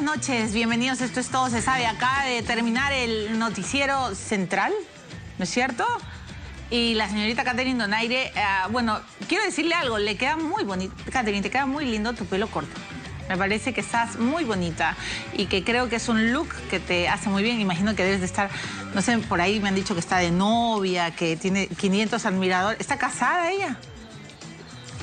buenas noches, bienvenidos. Esto es Todo Se Sabe. Acaba de terminar el noticiero central, ¿no es cierto? Y la señorita Catherine Donaire, bueno, quiero decirle algo, le queda muy bonito. Catherine, te queda muy lindo tu pelo corto. Me parece que estás muy bonita y que creo que es un look que te hace muy bien. Imagino que debes de estar, no sé, por ahí me han dicho que está de novia, que tiene 500 admiradores. ¿Está casada ella?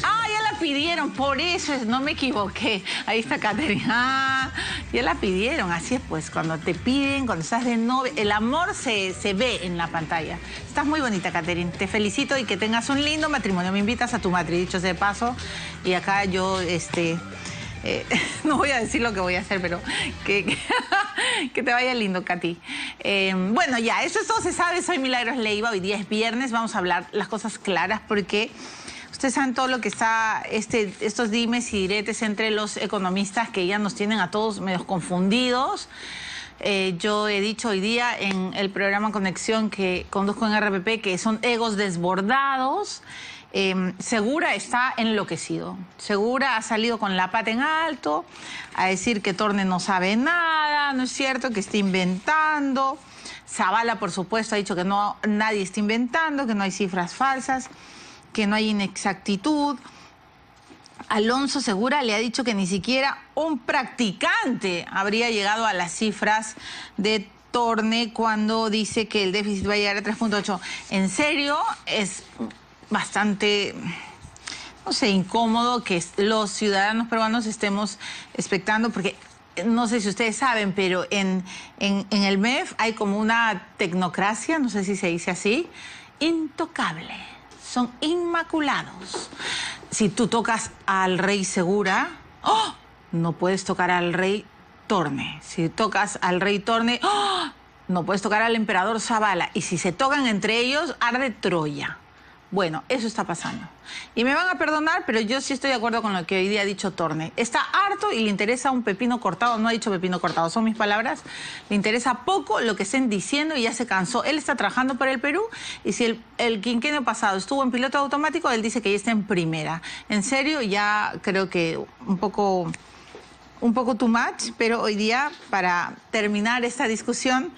Ah, ya la pidieron, por eso no me equivoqué. Ahí está Catherine. Ah, ya la pidieron, así es pues, cuando te piden, cuando estás de novia, el amor se ve en la pantalla. Estás muy bonita, Catherine, te felicito y que tengas un lindo matrimonio. Me invitas a tu matri, dicho sea de paso, y acá yo, no voy a decir lo que voy a hacer, pero que te vaya lindo, Katy. Bueno, ya, eso es Todo Se Sabe. Soy Milagros Leiva. Hoy día es viernes. Vamos a hablar las cosas claras porque ustedes saben todo lo que está, estos dimes y diretes entre los economistas que ya nos tienen a todos medios confundidos. Yo he dicho hoy día en el programa Conexión que conduzco en RPP que son egos desbordados. Segura está enloquecido. Segura ha salido con la pata en alto a decir que Torne no sabe nada, ¿no es cierto? Que está inventando. Zavala, por supuesto, ha dicho que no, nadie está inventando, que no hay cifras falsas, que no hay inexactitud. Alonso Segura le ha dicho que ni siquiera un practicante habría llegado a las cifras de Torne cuando dice que el déficit va a llegar a 3.8. En serio, es bastante, no sé, incómodo que los ciudadanos peruanos estemos expectando, porque no sé si ustedes saben, pero en el MEF hay como una tecnocracia, no sé si se dice así, intocable. Son inmaculados. Si tú tocas al rey Segura, ¡oh!, no puedes tocar al rey Torne. Si tocas al rey Torne, ¡oh!, no puedes tocar al emperador Zavala. Y si se tocan entre ellos, arde Troya. Bueno, eso está pasando. Y me van a perdonar, pero yo sí estoy de acuerdo con lo que hoy día ha dicho Torne. Está harto y le interesa un pepino cortado. No ha dicho pepino cortado, son mis palabras. Le interesa poco lo que estén diciendo y ya se cansó. Él está trabajando para el Perú y si el quinquenio pasado estuvo en piloto automático, él dice que ya está en primera. En serio, ya creo que un poco too much, pero hoy día, para terminar esta discusión,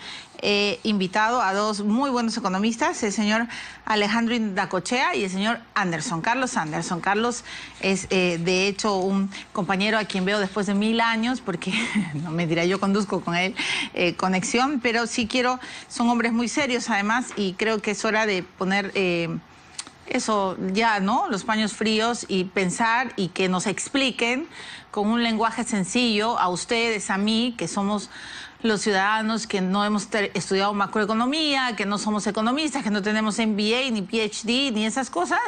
he invitado a dos muy buenos economistas, el señor Alejandro Indacochea y el señor Carlos Anderson. Carlos es, de hecho, un compañero a quien veo después de 1000 años, porque, no me dirá, yo conduzco con él Conexión, pero sí son hombres muy serios además, y creo que es hora de poner eso ya, ¿no?, los paños fríos y pensar y que nos expliquen con un lenguaje sencillo a ustedes, a mí, que somos los ciudadanos que no hemos estudiado macroeconomía, que no somos economistas, que no tenemos MBA, ni PhD, ni esas cosas,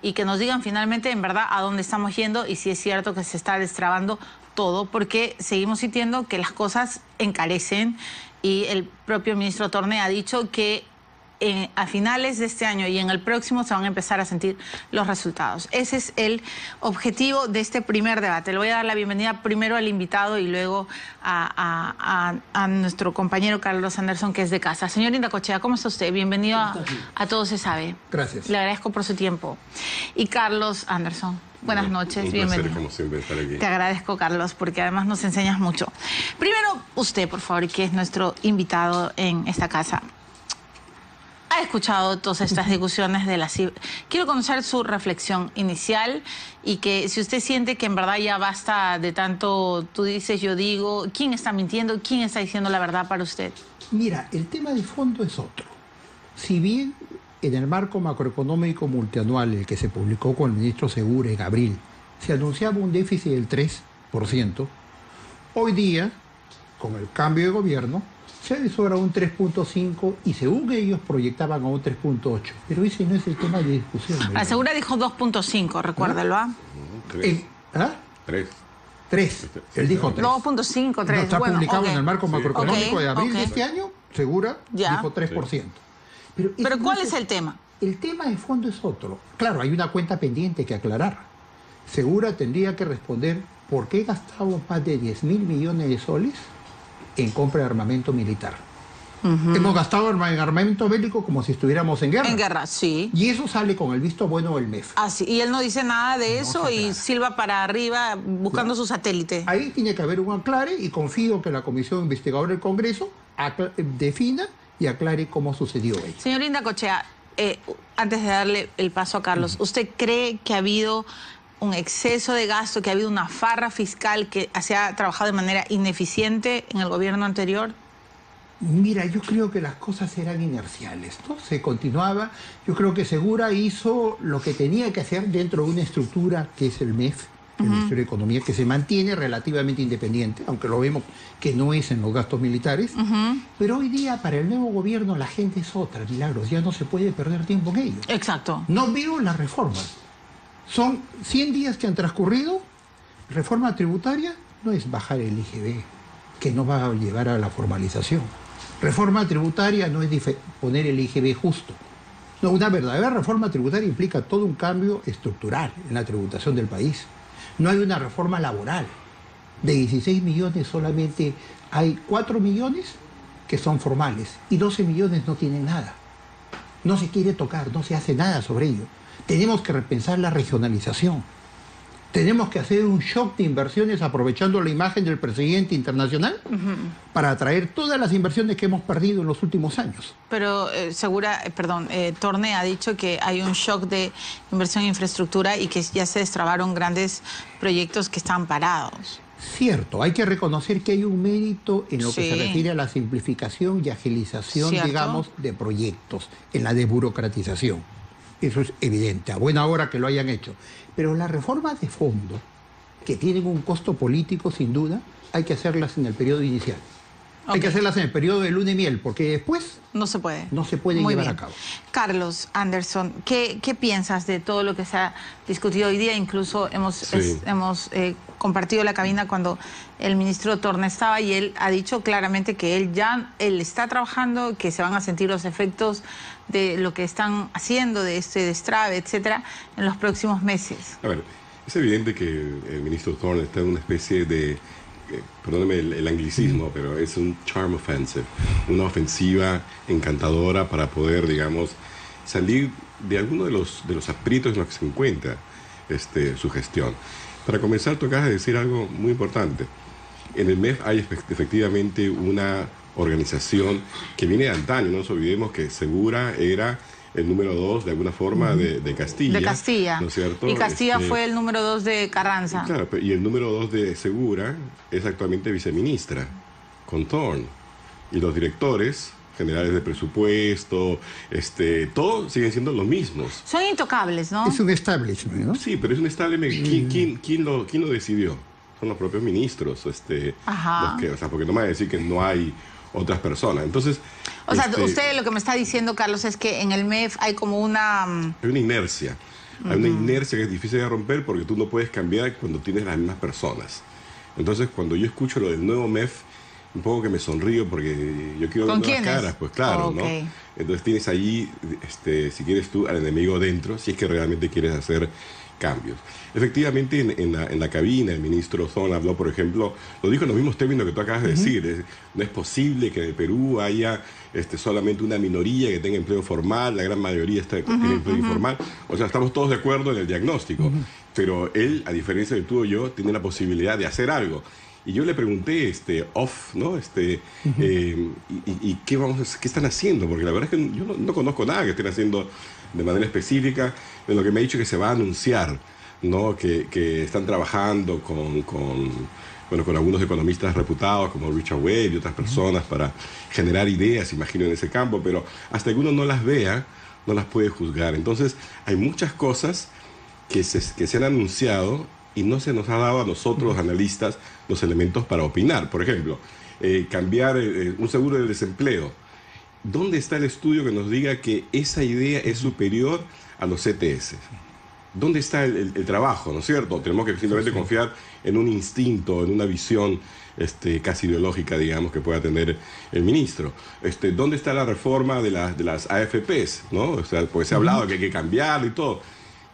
y que nos digan finalmente en verdad a dónde estamos yendo y si es cierto que se está destrabando todo, porque seguimos sintiendo que las cosas encarecen y el propio ministro Torne ha dicho que a finales de este año y en el próximo se van a empezar a sentir los resultados. Ese es el objetivo de este primer debate. Le voy a dar la bienvenida primero al invitado y luego a nuestro compañero Carlos Anderson, que es de casa. Señor Indacochea, ¿cómo está usted? Bienvenido a Todo Se Sabe. Gracias. Le agradezco por su tiempo. Y Carlos Anderson, buenas noches, bienvenido. Un placer, como siempre, estar aquí. Te agradezco, Carlos, porque además nos enseñas mucho. Primero, usted, por favor, que es nuestro invitado en esta casa. Ha escuchado todas estas discusiones de las cifras. Quiero conocer su reflexión inicial y que si usted siente que en verdad ya basta de tanto tú dices, yo digo, ¿quién está mintiendo? ¿Quién está diciendo la verdad para usted? Mira, el tema de fondo es otro. Si bien en el marco macroeconómico multianual, el que se publicó con el ministro Segura en abril, se anunciaba un déficit del 3%, hoy día, con el cambio de gobierno, se avisora un 3.5 y según ellos proyectaban a un 3.8. Pero ese no es el tema de discusión. La Segura dijo 2.5, recuérdelo, ¿ah? 3. ¿Ah? 3. Él dijo 3. 2.5, 3. No, está bueno, publicado okay. en el marco macroeconómico de abril de este año. Segura dijo 3%. Pero ¿cuál es el tema? El tema de fondo es otro. Claro, hay una cuenta pendiente que aclarar. Segura tendría que responder por qué gastamos más de 10.000 millones de soles en compra de armamento militar. Hemos gastado en armamento bélico como si estuviéramos en guerra. En guerra, sí. Y eso sale con el visto bueno del MEF. Así, y él no dice nada de eso y silba para arriba buscando su satélite. Ahí tiene que haber un aclare y confío que la Comisión Investigadora del Congreso defina y aclare cómo sucedió ello. Señor Indacochea, antes de darle el paso a Carlos, ¿usted cree que ha habido un exceso de gasto, que ha habido una farra fiscal, que se ha trabajado de manera ineficiente en el gobierno anterior? Mira, yo creo que las cosas eran inerciales, ¿no? Se continuaba. Yo creo que Segura hizo lo que tenía que hacer dentro de una estructura que es el MEF, el Ministerio de Economía, que se mantiene relativamente independiente, aunque lo vemos que no es en los gastos militares. Pero hoy día, para el nuevo gobierno, la gente es otra, Milagros. Ya no se puede perder tiempo en ello. Exacto. No veo las reformas. Son 100 días que han transcurrido. Reforma tributaria no es bajar el IGB, que no va a llevar a la formalización. Reforma tributaria no es poner el IGB justo. No, una verdadera reforma tributaria implica todo un cambio estructural en la tributación del país. No hay una reforma laboral. De 16 millones solamente hay 4 millones que son formales y 12 millones no tienen nada. No se quiere tocar, no se hace nada sobre ello. Tenemos que repensar la regionalización. Tenemos que hacer un shock de inversiones aprovechando la imagen del presidente internacional para atraer todas las inversiones que hemos perdido en los últimos años. Pero Torne ha dicho que hay un shock de inversión en infraestructura y que ya se destrabaron grandes proyectos que están parados. Cierto, hay que reconocer que hay un mérito en lo que se refiere a la simplificación y agilización, digamos, de proyectos, en la desburocratización. Eso es evidente, a buena hora que lo hayan hecho. Pero las reformas de fondo, que tienen un costo político sin duda, hay que hacerlas en el periodo inicial. Hay que hacerlas en el periodo de luna y miel, porque después no se puede. No se pueden llevar a cabo. Carlos Anderson, ¿qué piensas de todo lo que se ha discutido hoy día? Incluso hemos compartido la cabina cuando el ministro Torne estaba y él ha dicho claramente que él está trabajando, que se van a sentir los efectos de lo que están haciendo, de este destrave, etcétera, en los próximos meses. A ver, es evidente que el ministro Torne está en una especie de, perdóneme el anglicismo, pero es un charm offensive, una ofensiva encantadora para poder, digamos, salir de alguno de los aprietos en los que se encuentra su gestión. Para comenzar, tú acabas de decir algo muy importante. En el MEF hay efectivamente una organización que viene de antaño. No nos olvidemos que Segura era el número 2 de alguna forma de Castilla. De Castilla. ¿No es cierto? Y Castilla fue el número 2 de Carranza. Claro, y el número 2 de Segura es actualmente viceministra, con Thorne. Y los directores generales de presupuesto, todos siguen siendo los mismos. Son intocables, ¿no? Es un establishment, ¿no? Sí, pero es un establishment. ¿Quién lo decidió? Son los propios ministros, los que, porque no me va a decir que no hay otras personas. Entonces, o sea, usted lo que me está diciendo, Carlos, es que en el MEF hay como una... Hay una inercia. Hay una inercia que es difícil de romper porque tú no puedes cambiar cuando tienes las mismas personas. Entonces, cuando yo escucho lo del nuevo MEF, un poco que me sonrío porque yo quiero ver nuevas caras, pues claro, ¿no? Entonces tienes allí, si quieres tú, al enemigo dentro, si es que realmente quieres hacer cambios. Efectivamente, en la cabina, el ministro Thorne habló, por ejemplo, lo dijo en los mismos términos que tú acabas de decir. No es posible que en el Perú haya solamente una minoría que tenga empleo formal, la gran mayoría tiene empleo informal. O sea, estamos todos de acuerdo en el diagnóstico. Pero él, a diferencia de tú o yo, tiene la posibilidad de hacer algo. Y yo le pregunté, ¿no? ¿Y qué están haciendo? Porque la verdad es que yo no conozco nada que estén haciendo de manera específica. De lo que me ha dicho que se va a anunciar, ¿no? Que están trabajando con algunos economistas reputados como Richard Webb y otras personas para generar ideas, imagino, en ese campo, pero hasta que uno no las vea, no las puede juzgar. Entonces, hay muchas cosas que se han anunciado y no se nos ha dado a nosotros, los analistas, los elementos para opinar. Por ejemplo, cambiar un seguro de desempleo. ¿Dónde está el estudio que nos diga que esa idea es superior a los CTS? ¿Dónde está el trabajo, no es cierto? Tenemos que simplemente confiar en un instinto, en una visión casi ideológica, digamos, que pueda tener el ministro. ¿Dónde está la reforma de las AFPs? ¿No? O sea, pues se ha hablado que hay que cambiar y todo,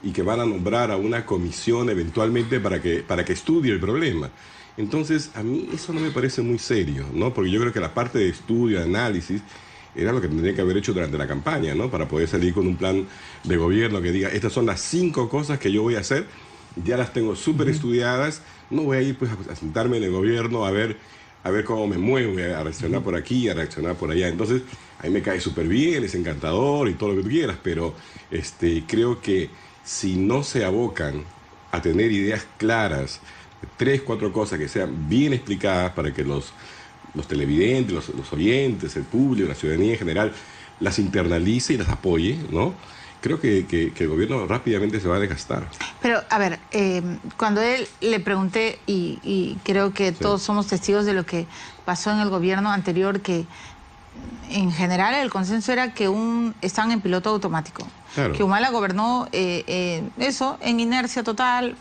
y que van a nombrar a una comisión eventualmente para que estudie el problema. Entonces, a mí eso no me parece muy serio, ¿no? Porque yo creo que la parte de estudio, de análisis, era lo que tendría que haber hecho durante la campaña, ¿no? Para poder salir con un plan de gobierno que diga, estas son las 5 cosas que yo voy a hacer, ya las tengo súper estudiadas, no voy a ir pues a sentarme en el gobierno a ver cómo me muevo, a reaccionar por aquí, a reaccionar por allá. Entonces, a mí me cae súper bien, es encantador y todo lo que tú quieras, pero creo que si no se abocan a tener ideas claras, 3, 4 cosas que sean bien explicadas para que los televidentes, los oyentes, el público, la ciudadanía en general, las internalice y las apoye, ¿no? Creo que el gobierno rápidamente se va a desgastar. Pero, a ver, cuando él le pregunté, y creo que todos somos testigos de lo que pasó en el gobierno anterior, que en general el consenso era que estaban en piloto automático. Claro. Que Humala gobernó eso, en inercia total,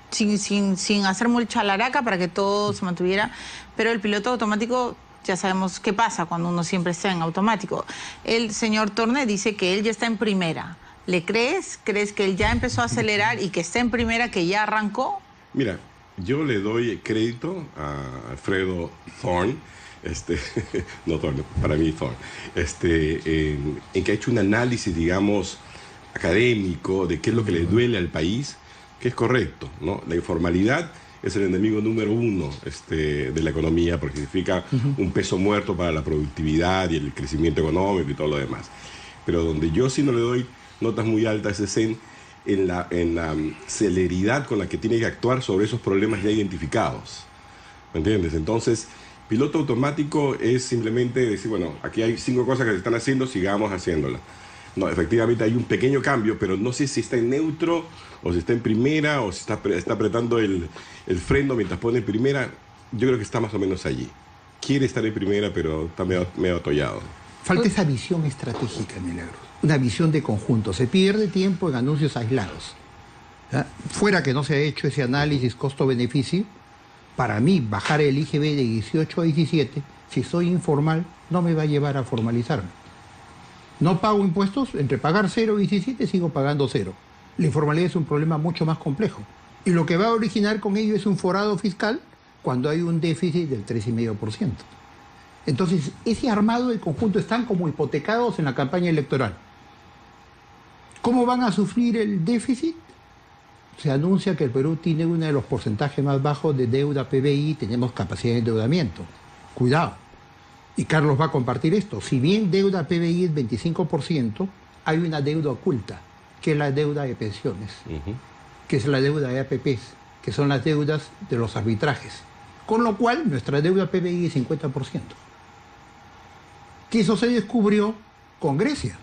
sin hacer mucha laraca para que todo se mantuviera, pero el piloto automático ya sabemos qué pasa cuando uno siempre está en automático. El señor Torne dice que él ya está en primera. ¿Le crees? ¿Crees que él ya empezó a acelerar y que está en primera, que ya arrancó? Mira, yo le doy crédito a Alfredo Thorne, no Thorne, para mí Thorne, en que ha hecho un análisis, digamos, académico de qué es lo que le duele al país, que es correcto, ¿no? La informalidad es el enemigo número 1 de la economía, porque significa un peso muerto para la productividad y el crecimiento económico y todo lo demás. Pero donde yo sí no le doy notas muy altas es en la celeridad con la que tiene que actuar sobre esos problemas ya identificados. ¿Me entiendes? Entonces, piloto automático es simplemente decir, bueno, aquí hay 5 cosas que se están haciendo, sigamos haciéndolas. No, efectivamente hay un pequeño cambio, pero no sé si está en neutro, o si está en primera, o si está apretando el freno mientras pone en primera. Yo creo que está más o menos allí. Quiere estar en primera, pero está medio atollado. Falta esa visión estratégica, Milagros. Una visión de conjunto. Se pierde tiempo en anuncios aislados. ¿Ya? Fuera que no se ha hecho ese análisis costo-beneficio, para mí bajar el IGB de 18 a 17, si soy informal, no me va a llevar a formalizarme. No pago impuestos, entre pagar 0 y 17 sigo pagando 0. La informalidad es un problema mucho más complejo. Y lo que va a originar con ello es un forado fiscal cuando hay un déficit del 3,5%. Entonces, ese armado del conjunto están como hipotecados en la campaña electoral. ¿Cómo van a sufrir el déficit? Se anuncia que el Perú tiene uno de los porcentajes más bajos de deuda PBI, tenemos capacidad de endeudamiento. Cuidado. Y Carlos va a compartir esto. Si bien deuda PBI es 25%, hay una deuda oculta, que es la deuda de pensiones, que es la deuda de APPs, que son las deudas de los arbitrajes. Con lo cual, nuestra deuda PBI es 50%. Que eso se descubrió con Grecia.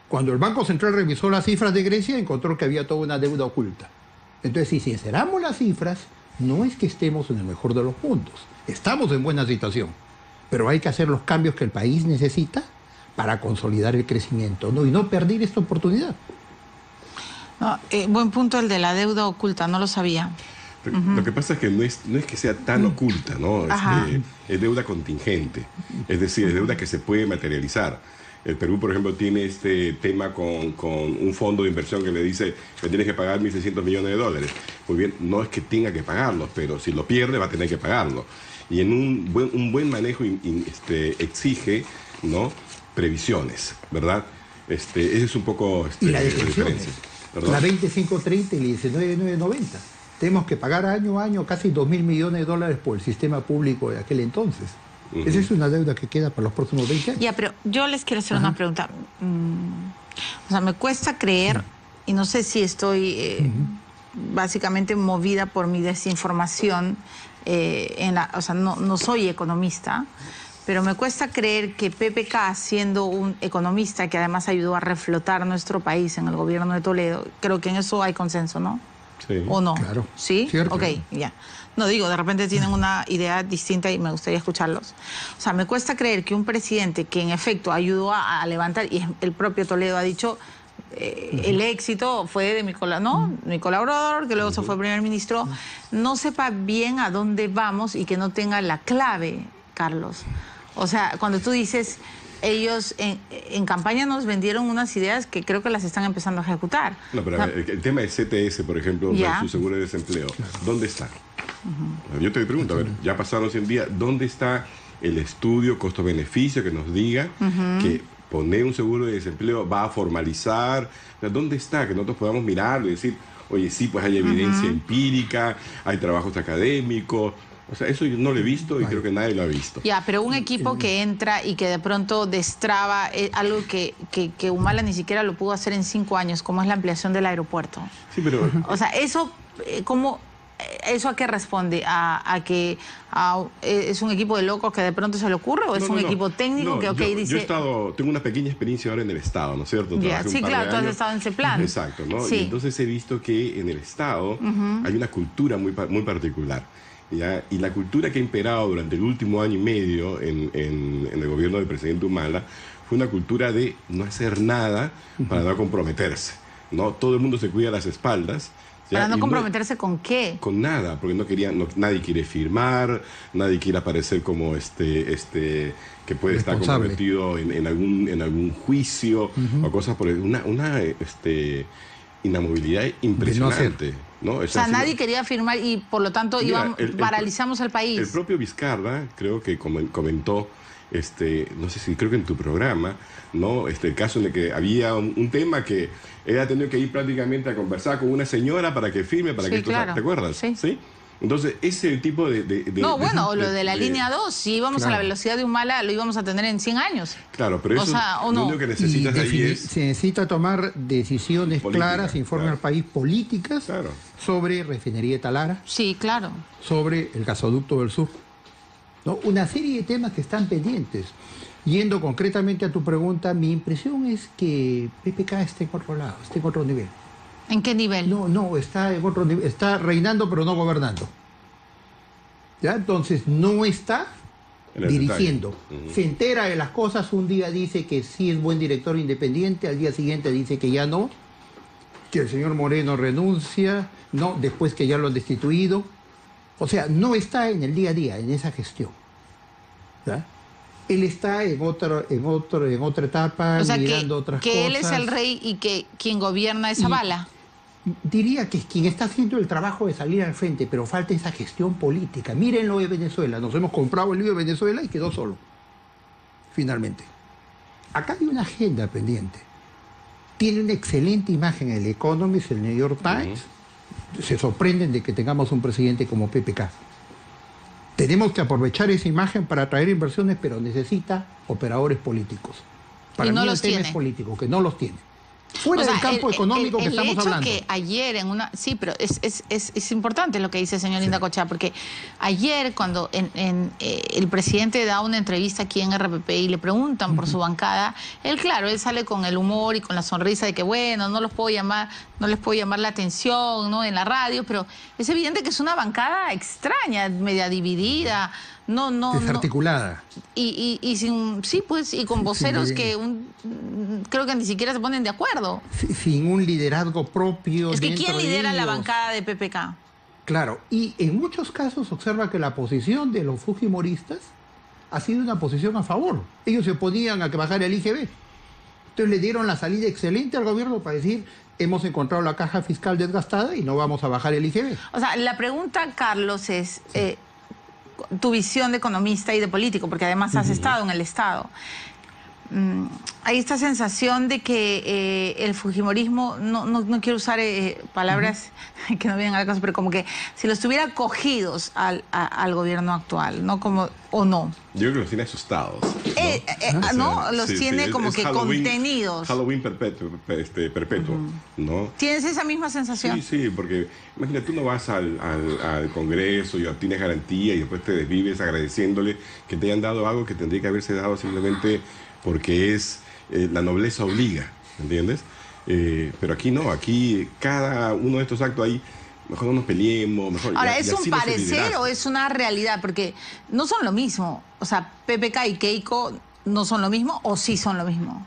Cuando el Banco Central revisó las cifras de Grecia, encontró que había toda una deuda oculta. Entonces, si sinceramos las cifras, no es que estemos en el mejor de los mundos. Estamos en buena situación. Pero hay que hacer los cambios que el país necesita para consolidar el crecimiento, ¿no? Y no perder esta oportunidad. No, buen punto el de la deuda oculta, no lo sabía. Lo que pasa es que no es que sea tan oculta, ¿no? Es deuda contingente, es decir, es deuda que se puede materializar. El Perú, por ejemplo, tiene este tema con un fondo de inversión que le dice que tienes que pagar 1.600 millones de dólares. Muy bien, no es que tenga que pagarlo, pero si lo pierde va a tener que pagarlo. Y en un buen manejo exige, ¿no?, previsiones, ¿verdad? Ese es un poco y la diferencia. La 2530 y la 19990. Tenemos que pagar año a año casi 2.000 millones de dólares por el sistema público de aquel entonces. Esa es una deuda que queda para los próximos 20 años. Ya, pero yo les quiero hacer una pregunta. O sea, me cuesta creer, y no sé si estoy básicamente movida por mi desinformación, o sea, no soy economista, pero me cuesta creer que PPK, siendo un economista que además ayudó a reflotar nuestro país en el gobierno de Toledo, creo que en eso hay consenso, ¿no? Sí. ¿O no? Claro. ¿Sí? Cierto. Ok, ya. No digo, de repente tienen una idea distinta y me gustaría escucharlos. O sea, me cuesta creer que un presidente que en efecto ayudó a levantar, y el propio Toledo ha dicho, el éxito fue de mi colaborador, que luego se fue primer ministro, no sepa bien a dónde vamos y que no tenga la clave, Carlos. O sea, cuando tú dices, ellos en campaña nos vendieron unas ideas que creo que las están empezando a ejecutar. No, pero el tema de CTS, por ejemplo, su seguro de desempleo, ¿dónde está? Yo te pregunto, a ver, ya pasaron 100 días, ¿dónde está el estudio costo-beneficio que nos diga que poner un seguro de desempleo va a formalizar? O sea, ¿dónde está? Que nosotros podamos mirarlo y decir, oye, sí, pues hay evidencia empírica, hay trabajos académicos. O sea, eso yo no lo he visto y creo que nadie lo ha visto. Ya, pero un equipo que entra y que de pronto destraba algo que Humala ni siquiera lo pudo hacer en 5 años, como es la ampliación del aeropuerto. Sí, pero... O sea, eso, ¿cómo...? ¿Eso a qué responde? ¿A que es un equipo de locos que de pronto se le ocurre o es un equipo técnico que dice... Tengo una pequeña experiencia ahora en el Estado, ¿no es cierto? Sí, claro, tú has estado en ese plan. Exacto, ¿no? Sí. Y entonces he visto que en el Estado hay una cultura muy particular. ¿Ya? Y la cultura que ha imperado durante el último año y medio en el gobierno del presidente Humala fue una cultura de no hacer nada para no comprometerse, ¿no? Todo el mundo se cuida las espaldas. ¿Ya? ¿Para no comprometerse con qué? Con nada, porque nadie quiere firmar, nadie quiere aparecer como que puede estar comprometido en algún juicio o cosas por una inamovilidad impresionante. ¿no? O sea, nadie quería firmar y por lo tanto paralizamos el país. El propio Vizcarra creo que comentó, no sé si creo que en tu programa, ¿no? El caso en el que había un tema que él ha tenido que ir prácticamente a conversar con una señora para que firme, para que claro. ¿te acuerdas? Sí. Entonces, ese tipo de lo de la línea 2, si íbamos a la velocidad de Humala, lo íbamos a tener en 100 años. Claro, pero eso lo único que necesitas ahí es... Se necesita tomar decisiones claras, informe al país, políticas, sobre refinería de Talara. Sí, claro. Sobre el gasoducto del sur. ¿No? Una serie de temas que están pendientes. Yendo concretamente a tu pregunta, mi impresión es que PPK está en otro lado, está en otro nivel. ¿En qué nivel? No, está en otro nivel, está reinando pero no gobernando. ¿Ya? Entonces no está dirigiendo. Se entera de las cosas, un día dice que sí es buen director independiente, al día siguiente dice que ya no, que el señor Moreno renuncia, no, después que ya lo han destituido. O sea, no está en el día a día, en esa gestión. ¿Ya? Él está en otra etapa, mirando otras cosas. Que él es el rey y que quien gobierna es Zavala. Diría que es quien está haciendo el trabajo de salir al frente, pero falta esa gestión política. Miren lo de Venezuela. Nos hemos comprado el libro de Venezuela y quedó solo, finalmente. Acá hay una agenda pendiente. Tiene una excelente imagen el Economist, el New York Times. Se sorprenden de que tengamos un presidente como PPK. Tenemos que aprovechar esa imagen para atraer inversiones, pero necesita operadores políticos. Para mí el tema es político, que no los tiene. Fuera del campo económico que estamos hablando. Que ayer en una... Sí, pero es importante lo que dice el señor Indacochea, porque ayer cuando el presidente da una entrevista aquí en RPP y le preguntan por su bancada, él sale con el humor y con la sonrisa de que bueno, no les puedo llamar la atención, ¿no? En la radio, pero es evidente que es una bancada extraña, media dividida, desarticulada. Y con voceros que creo que ni siquiera se ponen de acuerdo. Sin un liderazgo propio. Es que ¿quién lidera la bancada de PPK? Claro, y en muchos casos observa que la posición de los fujimoristas ha sido una posición a favor. Ellos se oponían a que bajara el IGB. Entonces le dieron la salida excelente al gobierno para decir, hemos encontrado la caja fiscal desgastada y no vamos a bajar el IGB. O sea, la pregunta, Carlos, es... tu visión de economista y de político, porque además has estado en el Estado. Hay esta sensación de que el fujimorismo, no quiero usar palabras que no vienen al caso, pero como que si los tuviera cogidos al gobierno actual, ¿no? Como, o no. Yo creo que los tiene asustados. Los tiene como que Halloween, contenidos. Halloween perpetuo, ¿no? ¿Tienes esa misma sensación? Sí, porque imagínate, tú no vas al Congreso y obtienes garantía y después te desvives agradeciéndole que te hayan dado algo que tendría que haberse dado simplemente porque es la nobleza obliga, ¿entiendes? Pero aquí no, aquí cada uno de estos actos ahí, mejor no nos peleemos, mejor... Ahora, ¿es un parecer o es una realidad? Porque no son lo mismo. O sea, PPK y Keiko no son lo mismo o sí son lo mismo.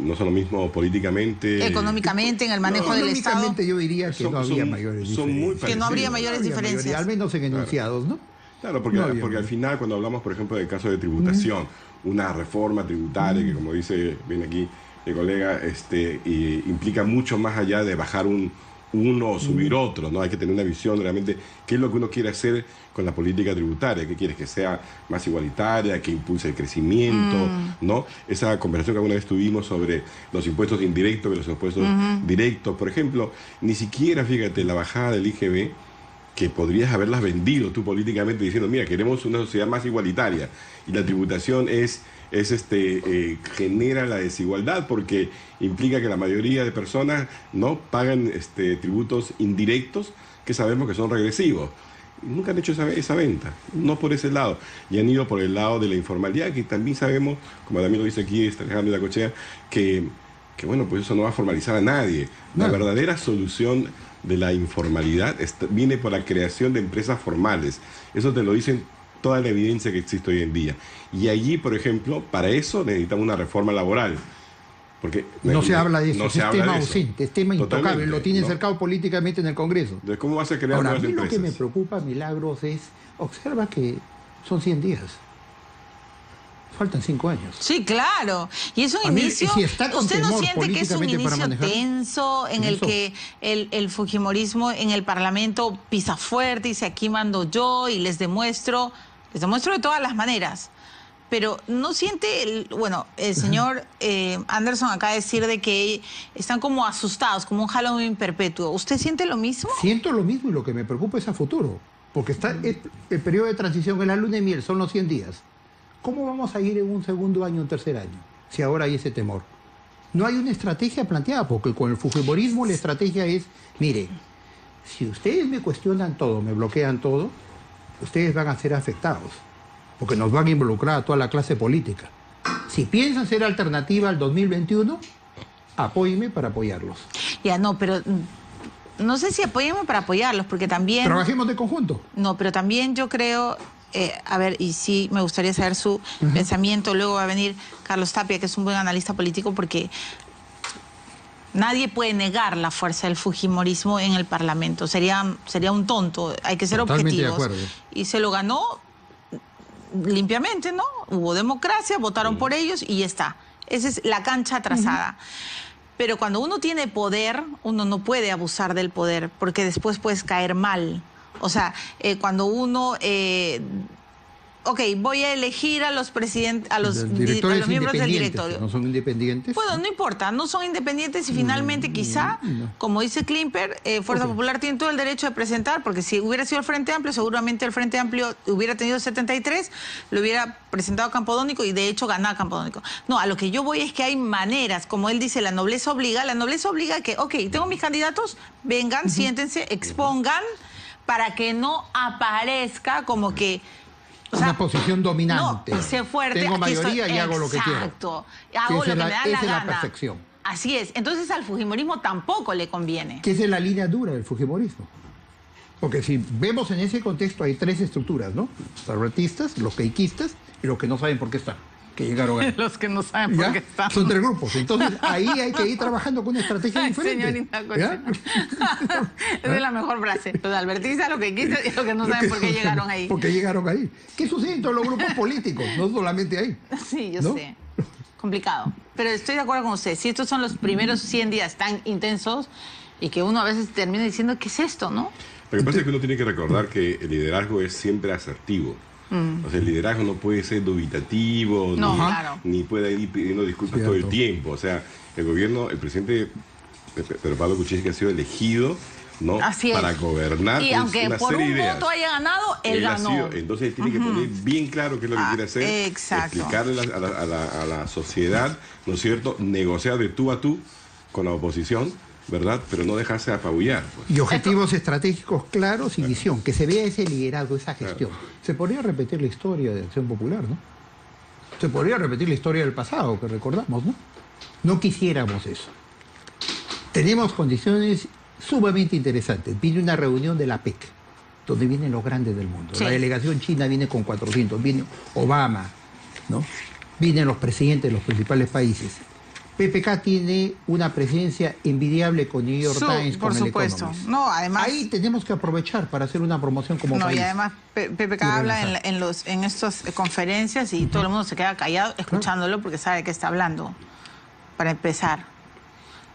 No son lo mismo políticamente. Económicamente, en el manejo del Estado. Económicamente yo diría que no habría mayores diferencias. Que no habría mayores diferencias. Al menos en enunciados, ¿no? Claro, porque al final cuando hablamos, por ejemplo, del caso de tributación, una reforma tributaria que, como dice bien aquí el colega, implica mucho más allá de bajar un uno o subir otro, ¿no? Hay que tener una visión realmente, qué es lo que uno quiere hacer con la política tributaria, qué quieres que sea más igualitaria, que impulse el crecimiento, ¿no? Esa conversación que alguna vez tuvimos sobre los impuestos indirectos y los impuestos directos, por ejemplo, ni siquiera, fíjate, la bajada del IGB, que podrías haberlas vendido tú políticamente diciendo, mira, queremos una sociedad más igualitaria y la tributación genera la desigualdad porque implica que la mayoría de personas no pagan tributos indirectos que sabemos que son regresivos. Nunca han hecho esa venta, no por ese lado, y han ido por el lado de la informalidad, que también sabemos, como también lo dice aquí Alejandro de la Cochea, que bueno, pues eso no va a formalizar a nadie. La verdadera solución de la informalidad viene por la creación de empresas formales. Eso te lo dicen toda la evidencia que existe hoy en día. Y allí, por ejemplo, para eso necesitamos una reforma laboral. Porque no se habla de eso, es tema ausente, es tema intocable, lo tienen cercado políticamente en el Congreso. Entonces, ¿cómo vas a crear nuevas empresas? Lo que me preocupa, Milagros, es, observa que son 100 días. Faltan 5 años. Sí, claro. Y es un inicio... ¿Usted no siente que es un inicio tenso en el que el fujimorismo en el Parlamento pisa fuerte y dice, aquí mando yo y les demuestro de todas las maneras? Pero no siente, el señor Anderson acaba de decir de que están como asustados, como un Halloween perpetuo. ¿Usted siente lo mismo? Siento lo mismo y lo que me preocupa es a futuro. Porque está el periodo de transición, en la luna de miel, son los 100 días. ¿Cómo vamos a ir en un segundo año, un tercer año, si ahora hay ese temor? No hay una estrategia planteada, porque con el fujimorismo la estrategia es, mire, si ustedes me cuestionan todo, me bloquean todo, ustedes van a ser afectados, porque nos van a involucrar a toda la clase política. Si piensan ser alternativa al 2021, apóyenme para apoyarlos. Ya, no, pero... No sé si apóyenme para apoyarlos, porque también... Trabajemos de conjunto. No, pero también yo creo... a ver, y sí me gustaría saber su pensamiento. Luego va a venir Carlos Tapia, que es un buen analista político, porque nadie puede negar la fuerza del fujimorismo en el Parlamento. Sería un tonto, hay que ser objetivos. De acuerdo. Y se lo ganó limpiamente, ¿no? Hubo democracia, votaron por ellos y ya está. Esa es la cancha trazada. Pero cuando uno tiene poder, uno no puede abusar del poder, porque después puedes caer mal. O sea, cuando uno... voy a elegir a los presidentes, a los miembros del directorio. ¿No son independientes? Bueno, no importa, no son independientes y finalmente quizá, como dice Klimper, Fuerza Popular tiene todo el derecho de presentar, porque si hubiera sido el Frente Amplio, seguramente el Frente Amplio hubiera tenido 73, lo hubiera presentado Campodónico y de hecho ganaba Campodónico. No, a lo que yo voy es que hay maneras, como él dice, la nobleza obliga que, tengo mis candidatos, vengan, siéntense, expongan, para que no aparezca como que... una posición dominante. No, sé fuerte. Tengo mayoría y hago lo que quiero. Exacto. Hago lo que me da la gana. Esa es la perfección. Así es. Entonces al fujimorismo tampoco le conviene. Que esa es la línea dura del fujimorismo. Porque si vemos en ese contexto hay 3 estructuras, ¿no? Los arretistas, los queiquistas y los que no saben por qué están. Que llegaron a... Los que no saben por qué están. Son 3 grupos. Entonces, ahí hay que ir trabajando con una estrategia diferente. Señorita Cochea. Esa es la mejor frase. Los albertistas, los que quisieron y los que no saben por qué llegaron ahí. Porque llegaron ahí. ¿Qué sucede en todos los grupos políticos? No solamente ahí. Sí, yo sé. Complicado. Pero estoy de acuerdo con usted. Si estos son los primeros 100 días tan intensos y que uno a veces termina diciendo, ¿qué es esto, no? Lo que pasa es que uno tiene que recordar que el liderazgo es siempre asertivo. O sea, el liderazgo no puede ser dubitativo, ni puede ir pidiendo disculpas todo el tiempo. O sea, el presidente Pedro Pablo Kuczynski ha sido elegido, ¿no? Para gobernar. Y aunque por un voto haya ganado, él ganó. Entonces tiene que poner bien claro qué es lo que quiere hacer. Exacto. Explicarle a la sociedad, ¿no es cierto? Negociar de tú a tú con la oposición, ¿verdad? Pero no dejarse apabullar. Pues. Y objetivos estratégicos claros y visión, que se vea ese liderazgo, esa gestión. Se podría repetir la historia de Acción Popular, ¿no? Se podría repetir la historia del pasado, que recordamos, ¿no? No quisiéramos eso. Tenemos condiciones sumamente interesantes. Viene una reunión de la PEC, donde vienen los grandes del mundo. Sí. La delegación china viene con 400, viene Obama, ¿no? Vienen los presidentes de los principales países. PPK tiene una presencia envidiable con New York Times, con el Economist. No, además, ahí tenemos que aprovechar para hacer una promoción como país. Y además PPK habla en estas conferencias y todo el mundo se queda callado escuchándolo porque sabe que está hablando, para empezar.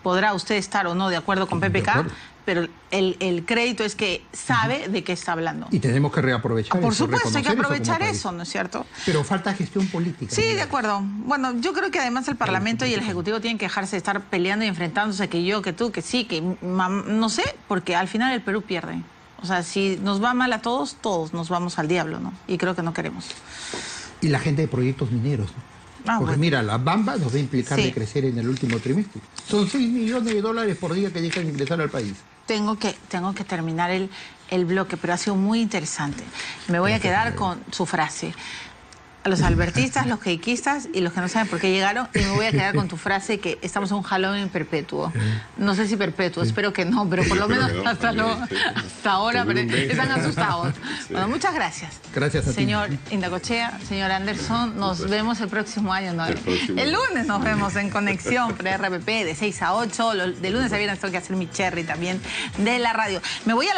podrá usted estar o no de acuerdo con PPK, pero el crédito es que sabe de qué está hablando. Y tenemos que reaprovechar Por supuesto, hay que aprovechar eso, ¿no es cierto? Pero falta gestión política. Sí, de acuerdo. Bueno, yo creo que además el Parlamento y el Ejecutivo tienen que dejarse de estar peleando y enfrentándose, que yo, que tú, que sí, que no sé, porque al final el Perú pierde. O sea, si nos va mal a todos, todos nos vamos al diablo, ¿no? Y creo que no queremos. Y la gente de proyectos mineros, ¿no? Porque bueno, mira, la Bamba nos va a implicar de crecer en el último trimestre. Son $6 millones por día que dejan de ingresar al país. Tengo que terminar el bloque, pero ha sido muy interesante. Me voy a quedar con su frase. A los albertistas, los queiquistas y los que no saben por qué llegaron, y me voy a quedar con tu frase que estamos en un Halloween perpetuo. No sé si perpetuo, espero que no, pero por lo menos hasta ahora están asustados. Bueno, muchas gracias. Gracias a ti. Señor Indacochea, señor Anderson, nos vemos el próximo año, ¿no? El lunes nos vemos en Conexión pre-RPP de 6 a 8. De lunes a viernes tengo que hacer mi cherry también de la radio. Me voy a la